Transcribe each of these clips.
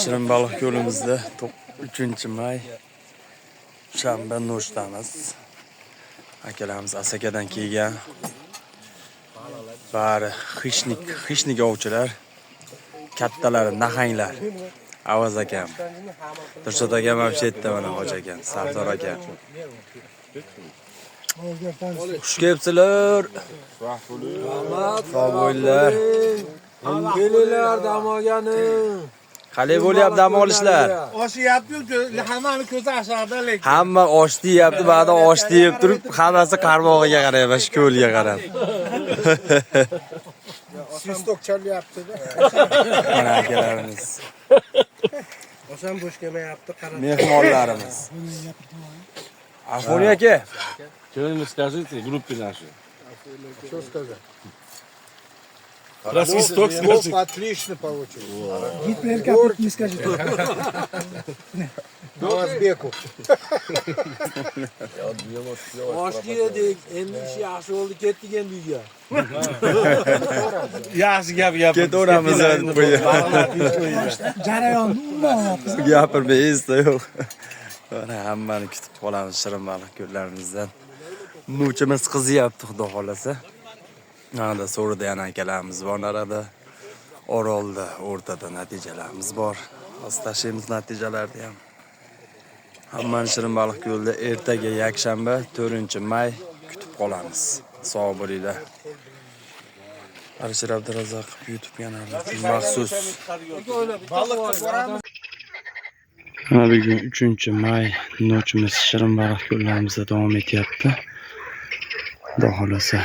Shirin baliq yo'limizda 3-may shanba no'shtamiz. Akalarimiz Asakadan kelgan. Bari xishnik ovchilar. Kattalari nahanglar. Avaz akam. Dilshod akam ham shu yerda mana Hoji akam, Sardor akam. Xush kelibsizlar. Sog' bo'linglar. Kelinglar dam olgani. Qalay bo'lyapti dam olishlar? Oshyapti-ku, hammani ko'zi aşağıda lekin. Hamma osh deyapti, ba'da osh deyib turib, hammasi qarmog'iga qarayapti, shu ko'lga qarab. Sistok chalyapti-da. Mana akalarimiz. O'sham bo'sh kelmayapti, qarab. Mehmonlarimiz. Afoniy aka. Что-нибудь скажите группе нашей. Что сказать? Про свисток скажите. Отлично получилось. Гитлер как не скажет. Ozbeku. Osh yedik, endi ish yaxshi bo'ldi, ketdik endi uyga. Yaxshi gap gap. Ketaveramiz endi bu yerga. Jarayonni umuman Gapirmaysiz yo'q. Mana hammani kutib qolamiz shirin baliq ko'llarimizdan. Muchimiz qizyapti, xudo xolasa. Mana so'rida yana akalarimiz bor narada. Orolda o'rtada natijalarimiz bor. Hozir tashlaymiz natijalarni ham. Hammani shirin baliq ko'lda ertaga yakshanba 4-may kutib qolamiz. Sog' bo'linglar. Alisher Abdurazzoqov YouTube kanaliga maxsus. Bugun 3-may nochimiz shirin baliq ko'llarimizda davom etyapti. Xudo xolasa.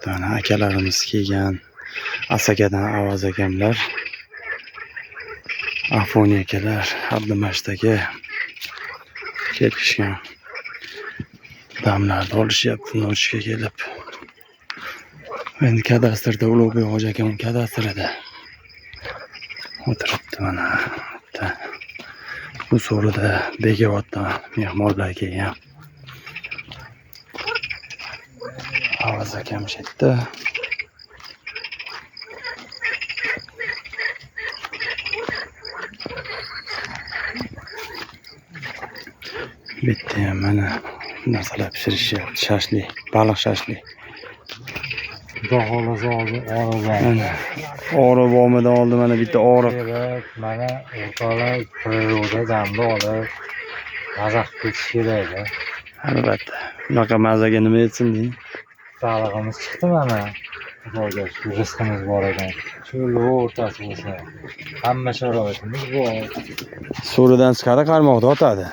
Mana akalarimiz kelgan. Asakadan Avaz akamlar. Afoniy akalar, Abdumajid aka kelishgan. Damlarni olishyapti nochga kelib. Endi kadastrda Ulug'bek Hoji akam kadastrida o'tiribdi mana. Bu so'rida Bekoboddan mehmonlar kelgan. Avaz akam shu yerda. Bitti mana narsalar pishirishyapti. Shashlik, baliq shashlik. Xudo oldi Mana oriq olmadan oldi mana bitta oriq. mana o'rtoqlar priroda damda olib mazaq ketish kerak. Albatta. Bunaqa mazaga nima etsin deydi. Balig'imiz chiqdi mana. Xudoga shukur rizqimiz bor ekan. Shu o'rtasi bo'lsa hamma sharoitimiz bor. So'ridan chiqadi qarmoqda otadi.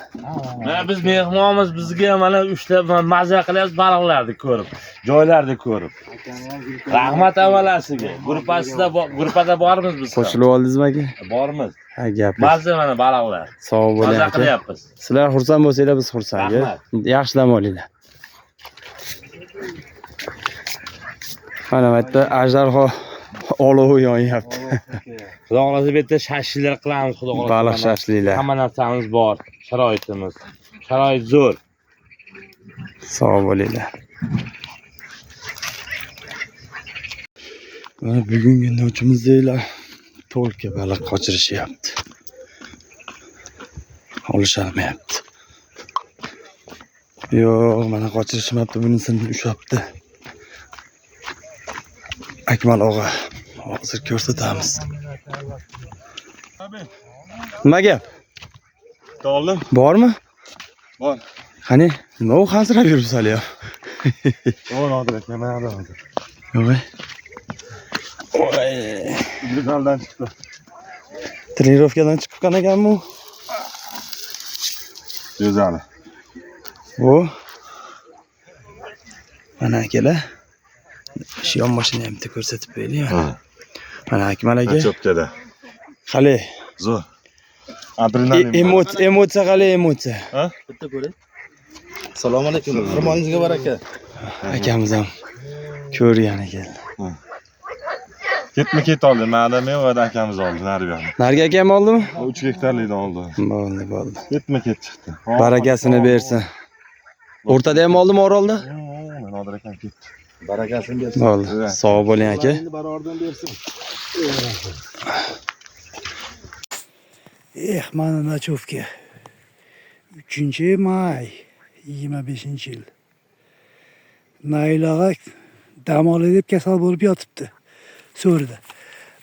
Mana biz mehmonmiz, bizga mana 3 ta maza qilyapmiz baliqlarni ko'rib, joylarni ko'rib. Rahmat avalasiga. Gruppada bormiz biz. Qo'shilib oldingizmi aka? Bormiz. Ha, gap. Maza mana baliqlar. Sog' bo'ling Maza aka. qilyapmiz. Sizlar xursand bo'lsanglar biz xursand. Yaxshi dam olinglar. Mana bu yerda ajdarho olovi yonyapti. Xudo xolasa bu yerda shashliklar qilamiz, xudo xolasa. Baliq shashliklar. Hamma narsamiz bor, sharoitimiz. Sharoit zo'r. Sog' bo'linglar. Mana bugungi nochimizdagilar to'lka baliq qochirishyapti. Olishalmayapti. Yo'q, mana qochirishmabdi, bunisini ushlabdi. Akmal og'a, hozir ko'rsatamiz. Nima gap? Oldim. Bormi? Bor. Qani, nima u hansirab yuribsiz hali yo? O'n odat nima hozir? Yo'q. Voy. Bizaldan chiqdi. Trenirovkadan chiqqan ekanmi? O'zani. O. Mana akalar. Shu yon mashinani ham bitta ko'rsatib beraylik. Mana Akmal aka. Cho'pkada. Qalay? Zo'r. Adrenalin. Emotsiya qalay emotsiya? Ha? Bitta ko'ring. Assalomu alaykum. Xurmoningizga baraka. Akamiz ham ko'rgan ekan. Ketma ket oldi. Mana mevada akamiz oldi, nariyani. Narga akam oldimi? 3 gektarlikdan oldi. Bo'ldi. Ketma ket chiqdi. Barakasini bersin. O'rtada ham oldimi Orolda? Nodir akam ketdi. Barakasini bersin. Bo'ldi. Sog' bo'ling aka. Endi baroridan bersin. Mana Nachovka. 3-may 25-yil. Nailaga dam olay deb kasal bo'lib yotibdi. So'rida.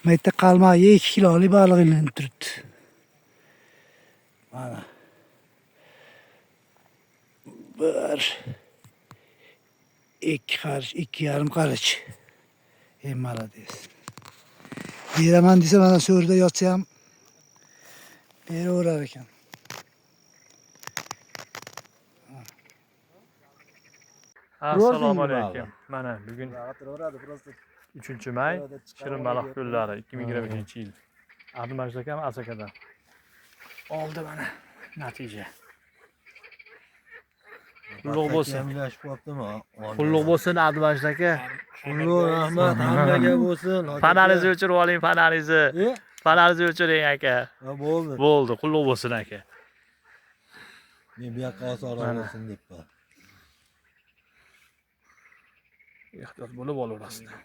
Bu yerda qalmog'iga 2 kiloli baliq ilinib turibdi. Mana. Bir 2 qarich, 2,5 qarich. Malades. Beraman desa mana so'rida yotsa ham beraverar ekan. Assalomu alaykum. Mana bugun 3-may Shirin baliq ko'llari 2022-yil. Abdumajdek ham Asakadan. Oldi mana natija. Qulluq bo'lsin. Qulluq bo'lsin Abdumajdek aka. Qulluq rahmat hammaga bo'lsin. Panaringizni o'chirib oling, panaringizni. Panaringizni o'chiring aka. Bo'ldi. Bo'ldi, qulluq bo'lsin aka. Men bu yoqqa osonroq bo'lsin debman. Ehtiyot bo'lib olaverasizlar.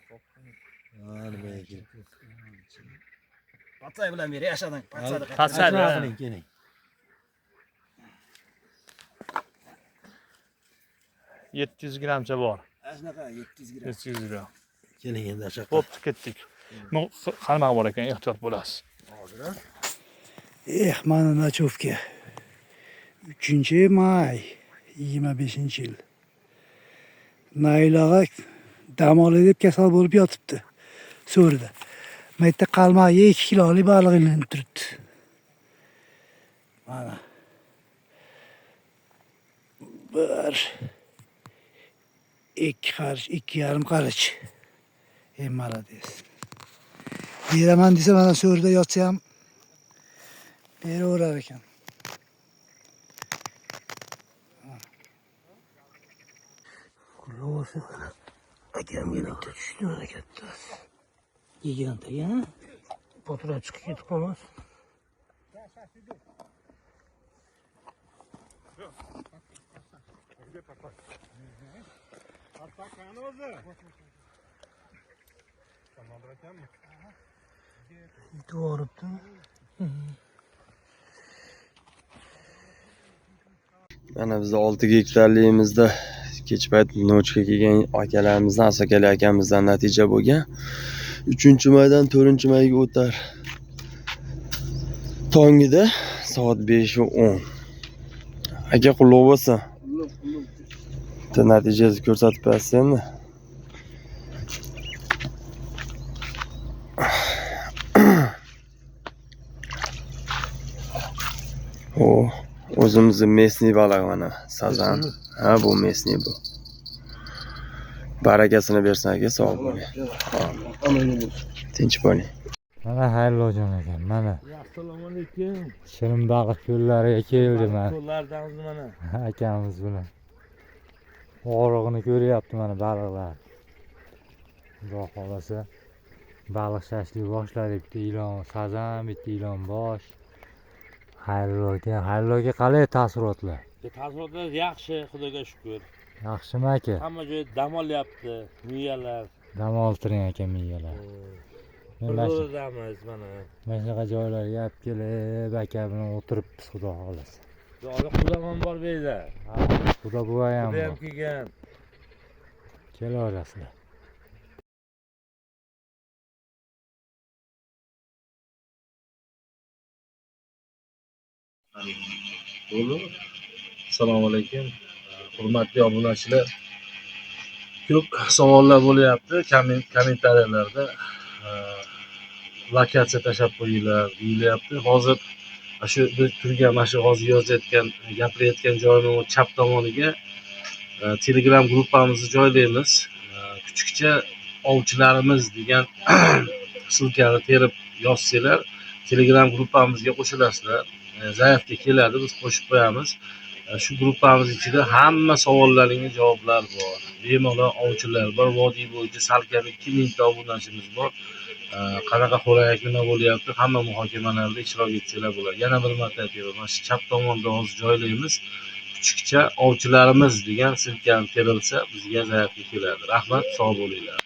Patsay bilan beri yashading. Patsaydi. Keling. $700 gramcha bor. Shunaqa 700 gram. 700 gram. Keling endi acha. Bo'pti, ketdik. Qalmoq bor ekan, ehtiyot bo'lasiz. Mana Nachovka. 3-may 25-yil. Nailaga dam olay deb kasal bo'lib yotibdi. So'rida. Bu yerda qalmog'iga 2 kiloli baliq ilinib turibdi. Mana. Bir 2 qarich, 2,5 qarich. Malades. Beraman desa mana so'rida yotsa ham beraverar ekan. Qulluq akamga bitta tushdi mana katta. Giganta-ya. Potura chiqib ketib qolmas. Yuboribdi. Mana biz 6 gektarligimizda kech payt nochga kelgan akalarimizdan, Asakali akamizdan natija bo'lgan. 3-maydan 4-mayga o'tar. Tongida soat 5:10. Aka qulluq bo'lsin. Natijasi ko'rsatib berasiz endi. O'zimizni mesniy baliq mana, sazan. Ha, bu mesniy bu. Barakasini bersin aka, sog' bo'ling. Tinch bo'ling. Mana Xayrullojon aka, mana. Assalomu alaykum. Shirin baliq ko'llariga keldi mana. Qo'llardamiz mana. Akamiz bilan. Og'rig'ini ko'ryapti mana baliqlar. Xudo xolasa baliq shashlik boshladik. Bitta ilon sazan, bitta ilon bosh. Xayrulloga qalay taassurotlar? Taassurotlar yaxshi, Xudoga shukr. Yaxshimi aka? Hamma joy dam olyapti, miyalar. Dam oltiring aka miyalar. Qo'llardamiz mana. Mana shunaqa joylarga olib kelib aka bilan o'tiribmiz xudo xolasa. Xudo ham bor bu yerda. Xudo buva ham Xudo ham bor. kelgan. Kelaverasizlar. Assalomu alaykum. Hurmatli obunachilar. Ko'p savollar bo'lyapti kommentariyalarda. Lokatsiya tashab qo'yinglar deyilyapti. Hozir shu turgan mana shu hozir yozayotgan, gapirayotgan joyning chap tomoniga Telegram gruppamizni joylaymiz. Kuchukcha ovchilarimiz degan silkani terib yozsanglar, Telegram gruppamizga qo'shilasizlar. Zaifga keladi, biz qo'shib qo'yamiz. Shu gruppamiz ichida hamma savollaringga javoblar bor. Bemalol ovchilar bor, vodiy bo'yicha salkam 2000 ta obunachimiz bor. Qanaqa xo'rak nima bo'lyapti, hamma muhokamalarda ishtirok etsanglar bo'ladi. Yana bir marta aytaman, mana shu chap tomonda hozir joylaymiz. kuchukcha ovchilarimiz degan silkanib terilsa bizga zaryadga keladi. Rahmat, sog' bo'linglar.